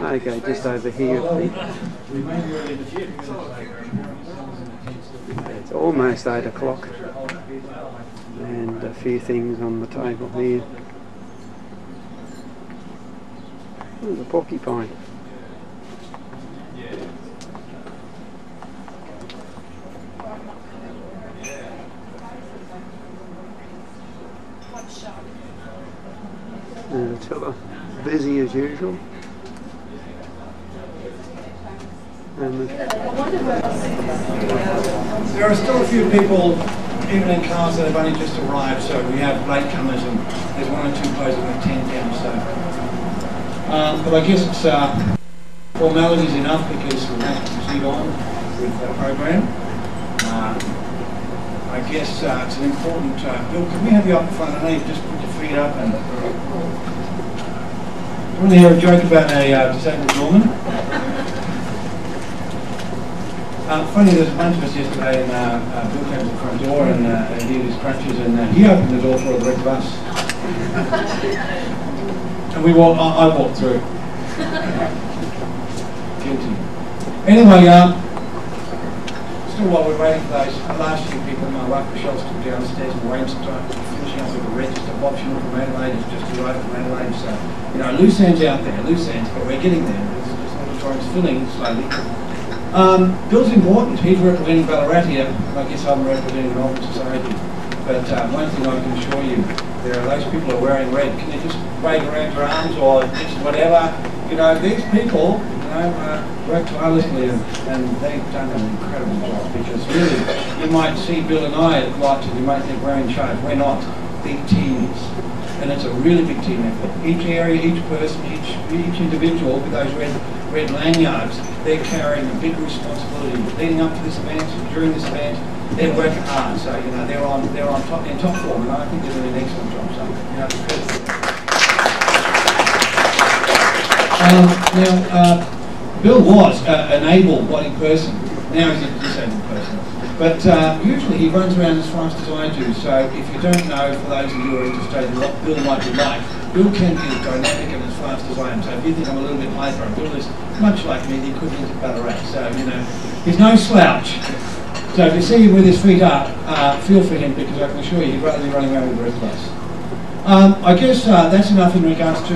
Okay, just over here. It's almost 8 o'clock, and a few things on the table here. There's a porcupine. And Attila, busy as usual. And there are still a few people, even in cars, that have only just arrived, so we have latecomers, and there's 1 or 2 closing at 10 p.m. So, but I guess it's formalities enough because we have to proceed on with the program. I guess it's an important. Bill, can we have you up in front? I know you just put your feet up and. You want to hear a joke about a disabled woman? Funny, there's a bunch of us yesterday, and Bill came to the front door and he did his crutches, and he opened the door for the rest of us. And I walked through. Guilty. Anyway, still while we're waiting for those last few people, my wife Michelle's still downstairs and waiting to finishing up with the register option from Adelaide. It's just arrived from Adelaide, so you know, loose ends out there, loose ends, but we're getting there. It's just auditorium's filling slowly. Bill's important. He's representing Ballarat here. I guess I'm representing an open society. But one thing I can assure you, there are those people who are wearing red. Can you just wave around your arms or just whatever? You know, these people, you know, work tirelessly and they've done an incredible job, because really, you might see Bill and I at Lights and you might think we're in charge. We're not. Big teams. And it's a really big team effort. Each area, each person, each individual with those red lanyards, they're carrying a big responsibility. Leading up to this event, during this event, they're working hard. So you know they're on top form, and I think they're doing an excellent job. So you know, now, Bill was an able-bodied person. Now he's a disabled person. But usually he runs around as fast as I do, so if you don't know, for those of you who are interested in what Bill might be like, Bill can be as dynamic and as fast as I am. So if you think I'm a little bit hyper, Bill is much like me, the equivalent of Ballarat. So, you know, he's no slouch. So if you see him with his feet up, feel for him, because I can assure you he'd rather be running around with the rest of us. I guess that's enough in regards to,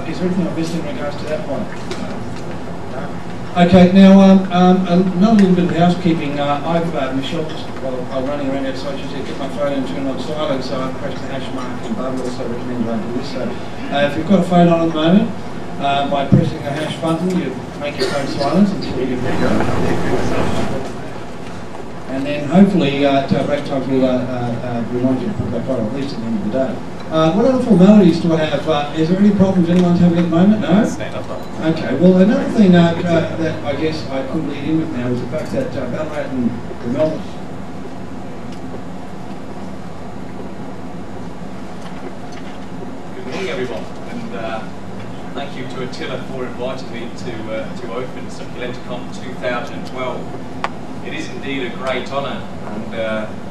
is there anything I've missed in regards to that point? Okay, now another little bit of housekeeping. Michelle, while I'm running around outside, she said get my phone and turn it on silent, so I pressed the hash mark, and Barbara also recommends I do this. So if you've got a phone on at the moment, by pressing the hash button, you make your phone silent until you get go. And then hopefully at break times we'll remind you to put that phone at least at the end of the day. What other formalities do I have? Is there any problems anyone's having at the moment? No? Okay, well another thing that I guess I could lead in with now is the fact that Ballarat and the Melbourne. Good morning everyone, and thank you to Attila for inviting me to open Succulenticon 2012. It is indeed a great honour, and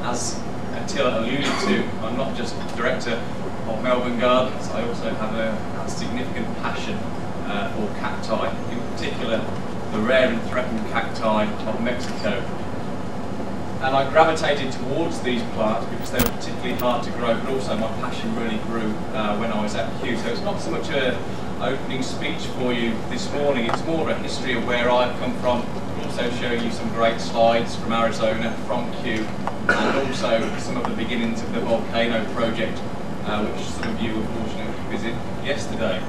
as Attila alluded to, I'm not just director of Melbourne Gardens, I also have a significant passion for cacti, in particular the rare and threatened cacti of Mexico. And I gravitated towards these plants because they were particularly hard to grow, but also my passion really grew when I was at Kew. So it's not so much an opening speech for you this morning, it's more a history of where I've come from. I'll also show you some great slides from Arizona, from Kew, and also some of the beginnings of the volcano project, which some of you were fortunate to visit yesterday.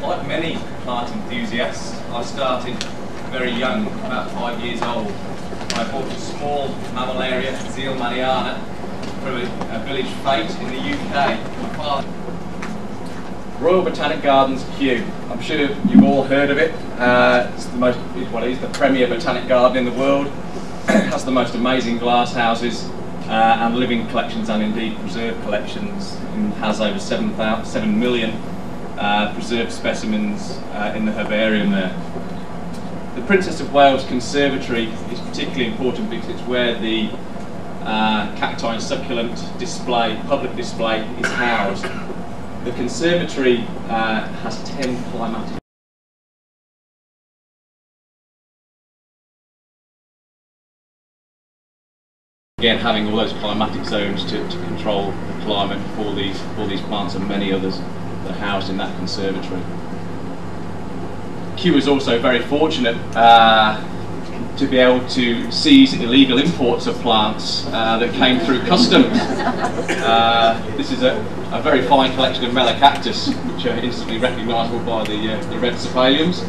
Like many plant enthusiasts, I started very young, about 5 years old. I bought a small mammillaria, Zeilmaniana, from a village Fate in the UK. My father. Royal Botanic Gardens, Kew. I'm sure you've all heard of it. It's the premier botanic garden in the world. It has the most amazing glass houses and living collections, and indeed preserved collections, and has over 7 million preserved specimens in the herbarium there. The Princess of Wales Conservatory is particularly important because it's where the cacti and succulent display, public display, is housed. The conservatory has 10 climatic Again, having all those climatic zones to control the climate for these plants and many others that are housed in that conservatory. Kew was also very fortunate to be able to seize illegal imports of plants that came through customs. This is a very fine collection of Melocactus, which are instantly recognisable by the red cephaliums.